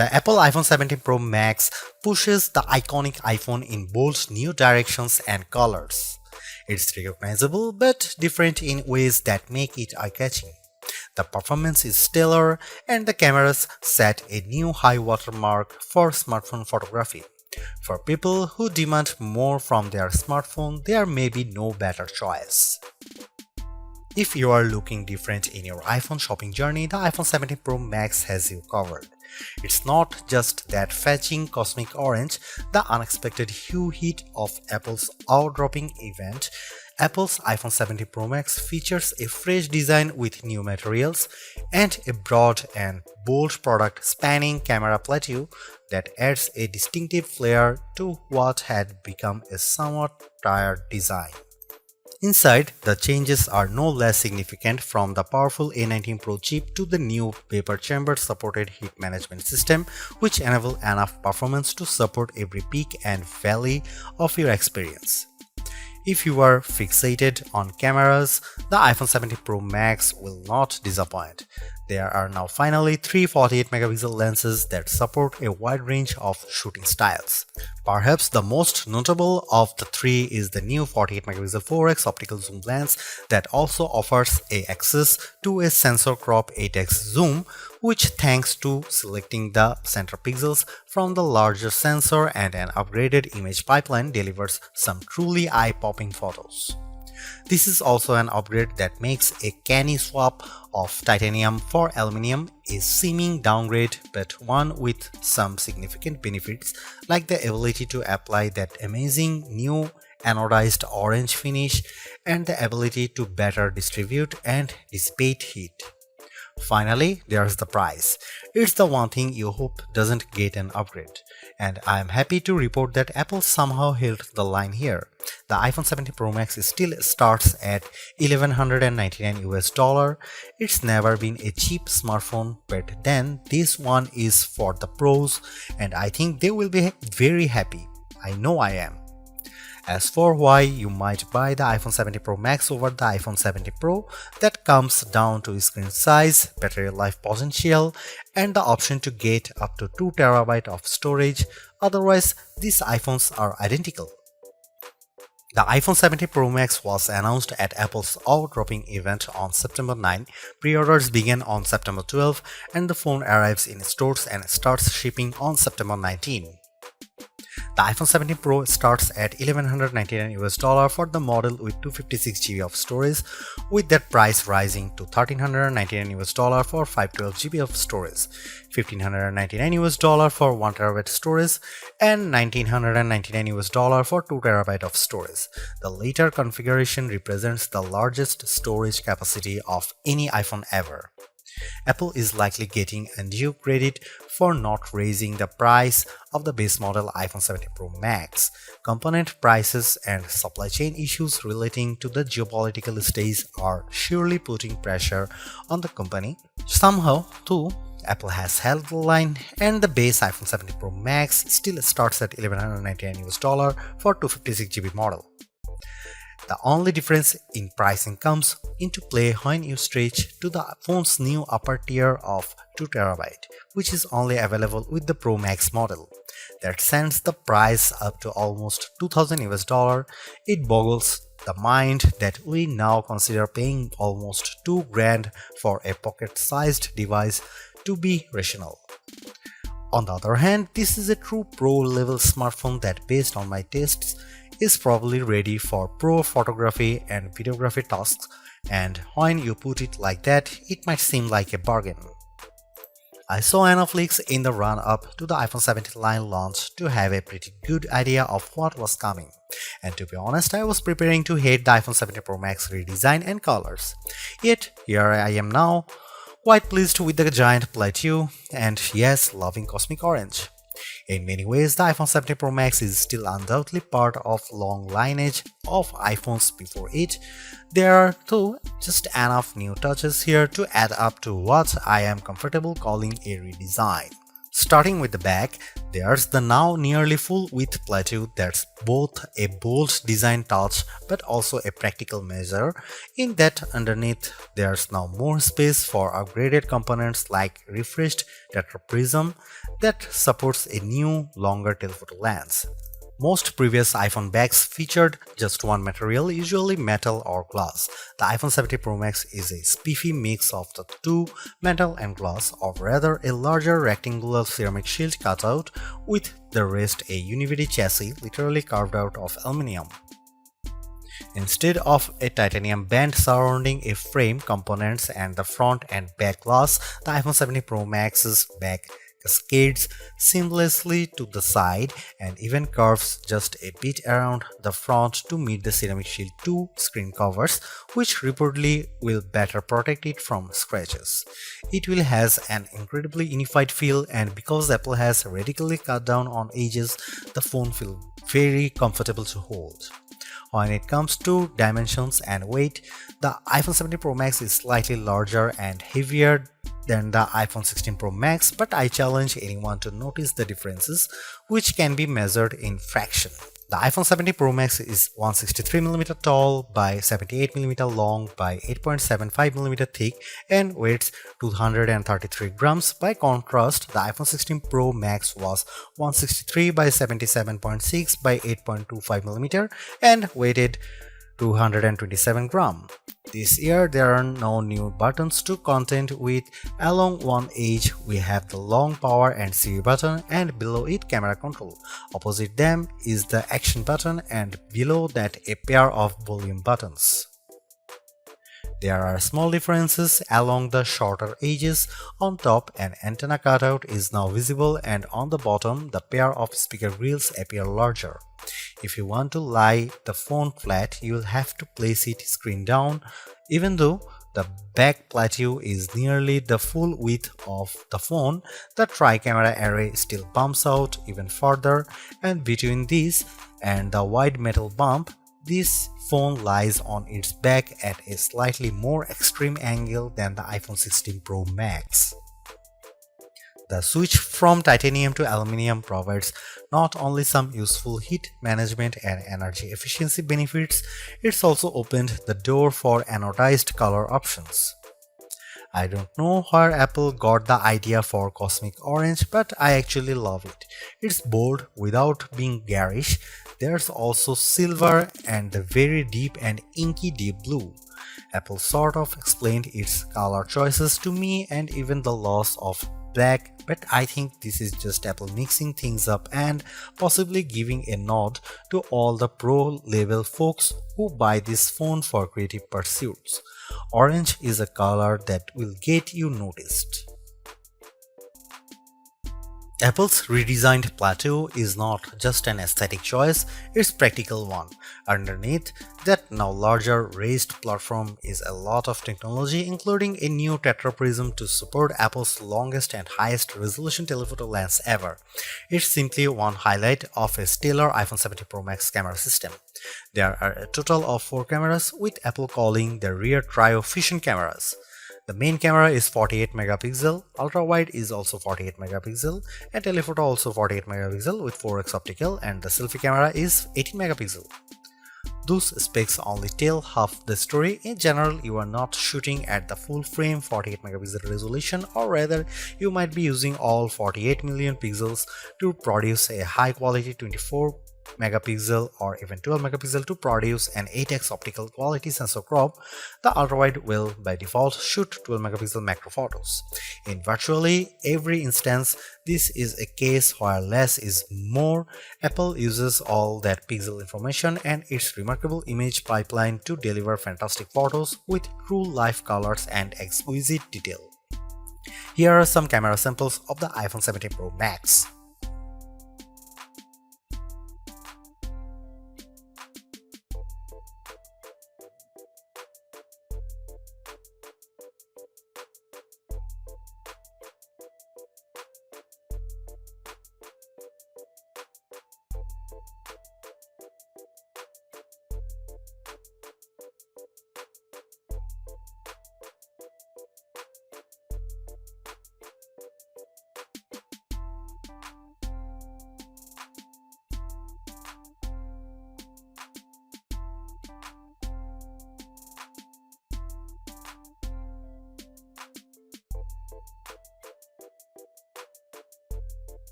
The Apple iPhone 17 Pro Max pushes the iconic iPhone in bold new directions and colors. It's recognizable but different in ways that make it eye-catching. The performance is stellar and the cameras set a new high watermark for smartphone photography. For people who demand more from their smartphone, there may be no better choice. If you are looking different in your iPhone shopping journey, the iPhone 17 Pro Max has you covered. It's not just that fetching cosmic orange, the unexpected hue hit of Apple's eye-dropping event. Apple's iPhone 17 Pro Max features a fresh design with new materials and a broad and bold product spanning camera plateau that adds a distinctive flair to what had become a somewhat tired design. Inside, the changes are no less significant, from the powerful A19 Pro chip to the new vapor chamber supported heat management system, which enable enough performance to support every peak and valley of your experience. If you are fixated on cameras, the iPhone 17 Pro Max will not disappoint. There are now finally three 48-megapixel lenses that support a wide range of shooting styles. Perhaps the most notable of the three is the new 48-megapixel 4x optical zoom lens that also offers access to a sensor crop 8x zoom, which, thanks to selecting the center pixels from the larger sensor and an upgraded image pipeline, delivers some truly eye-popping photos. This is also an upgrade that makes a canny swap of titanium for aluminum a seeming downgrade, but one with some significant benefits, like the ability to apply that amazing new anodized orange finish and the ability to better distribute and dissipate heat. Finally, there's the price. It's the one thing you hope doesn't get an upgrade. And I am happy to report that Apple somehow held the line here. The iPhone 17 Pro Max still starts at $1,199 US. It's never been a cheap smartphone, but then this one is for the pros, and I think they will be very happy. I know I am. As for why you might buy the iPhone 17 Pro Max over the iPhone 17 Pro, that comes down to screen size, battery life potential, and the option to get up to 2 TB of storage. Otherwise, these iPhones are identical. The iPhone 17 Pro Max was announced at Apple's eye-dropping event on September 9. Pre-orders began on September 12, and the phone arrives in stores and starts shipping on September 19. The iPhone 17 Pro starts at $1,199 US for the model with 256GB of storage, with that price rising to $1,399 US for 512GB of storage, $1,599 US for 1TB storage, and $1,999 US for 2TB of storage. The later configuration represents the largest storage capacity of any iPhone ever. Apple is likely getting undue credit for not raising the price of the base model iPhone 17 Pro Max. Component prices and supply chain issues relating to the geopolitical stage are surely putting pressure on the company. Somehow, too, Apple has held the line, and the base iPhone 17 Pro Max still starts at $1,199 US for 256GB model. The only difference in pricing comes into play when you stretch to the phone's new upper tier of 2TB, which is only available with the Pro Max model. That sends the price up to almost $2,000 US. It boggles the mind that we now consider paying almost $2,000 for a pocket-sized device to be rational. On the other hand, this is a true pro-level smartphone that, based on my tastes, is probably ready for pro photography and videography tasks, and when you put it like that, it might seem like a bargain. I saw enough leaks in the run-up to the iPhone 17 line launch to have a pretty good idea of what was coming, and to be honest, I was preparing to hate the iPhone 17 Pro Max redesign and colors. Yet, here I am now, quite pleased with the giant plateau, and yes, loving cosmic orange. In many ways, the iPhone 17 Pro Max is still undoubtedly part of long lineage of iPhones before it. There are, though, just enough new touches here to add up to what I am comfortable calling a redesign. Starting with the back, there's the now nearly full-width plateau that's both a bold design touch but also a practical measure in that underneath there's now more space for upgraded components like refreshed tetraprism that supports a new, longer telephoto lens. Most previous iPhone bags featured just one material, usually metal or glass. The iPhone 17 Pro Max is a spiffy mix of the two, metal and glass, or rather a larger rectangular ceramic shield cutout with the rest a univity chassis literally carved out of aluminum. Instead of a titanium band surrounding a frame, components and the front and back glass, the iPhone 17 Pro Max's back cascades seamlessly to the side and even curves just a bit around the front to meet the Ceramic Shield 2 screen covers, which reportedly will better protect it from scratches. It will has an incredibly unified feel, and because Apple has radically cut down on edges, the phone feels very comfortable to hold. When it comes to dimensions and weight, the iPhone 17 Pro Max is slightly larger and heavier than the iPhone 16 Pro Max, but I challenge anyone to notice the differences, which can be measured in fraction. The iPhone 17 Pro Max is 163mm tall by 78mm long by 8.75mm thick and weighs 233 grams. By contrast, the iPhone 16 Pro Max was 163 by 77.6 by 8.25mm and weighed 227 grams. This year there are no new buttons to contend with. Along one edge we have the long power and Siri button, and below it camera control. Opposite them is the action button, and below that a pair of volume buttons. There are small differences along the shorter edges. On top, an antenna cutout is now visible, and on the bottom, the pair of speaker grills appear larger. If you want to lie the phone flat, you'll have to place it screen down, even though the back plateau is nearly the full width of the phone. The tri-camera array still bumps out even further, and between this and the wide metal bump, this phone lies on its back at a slightly more extreme angle than the iPhone 16 Pro Max. The switch from titanium to aluminum provides not only some useful heat management and energy efficiency benefits, it's also opened the door for anodized color options. I don't know where Apple got the idea for cosmic orange, but I actually love it. It's bold without being garish. There's also silver and the very deep and inky deep blue. Apple sort of explained its color choices to me and even the loss of black, but I think this is just Apple mixing things up and possibly giving a nod to all the pro level folks who buy this phone for creative pursuits. Orange is a color that will get you noticed. Apple's redesigned plateau is not just an aesthetic choice, it's a practical one. Underneath that now larger raised platform is a lot of technology, including a new tetraprism to support Apple's longest and highest resolution telephoto lens ever. It's simply one highlight of a stellar iPhone 17 Pro Max camera system. There are a total of 4 cameras, with Apple calling the rear trio fusion cameras. The main camera is 48 megapixel, ultra-wide is also 48 megapixel, and telephoto also 48 megapixel with 4x optical, and the selfie camera is 18 megapixel. Those specs only tell half the story. In general, you are not shooting at the full frame 48 megapixel resolution, or rather, you might be using all 48 million pixels to produce a high quality 24 megapixel or even 12 megapixel to produce an 8x optical quality sensor crop. The ultrawide will by default shoot 12 megapixel macro photos. In virtually every instance, this is a case where less is more. Apple uses all that pixel information and its remarkable image pipeline to deliver fantastic photos with true life colors and exquisite detail. Here are some camera samples of the iPhone 17 Pro Max.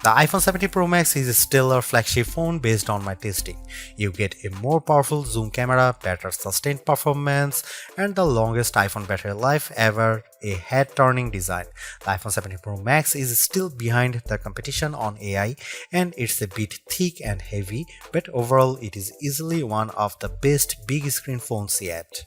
The iPhone 17 Pro Max is still a flagship phone based on my testing. You get a more powerful zoom camera, better sustained performance, and the longest iPhone battery life ever, a head-turning design. The iPhone 17 Pro Max is still behind the competition on AI and it's a bit thick and heavy, but overall it is easily one of the best big screen phones yet.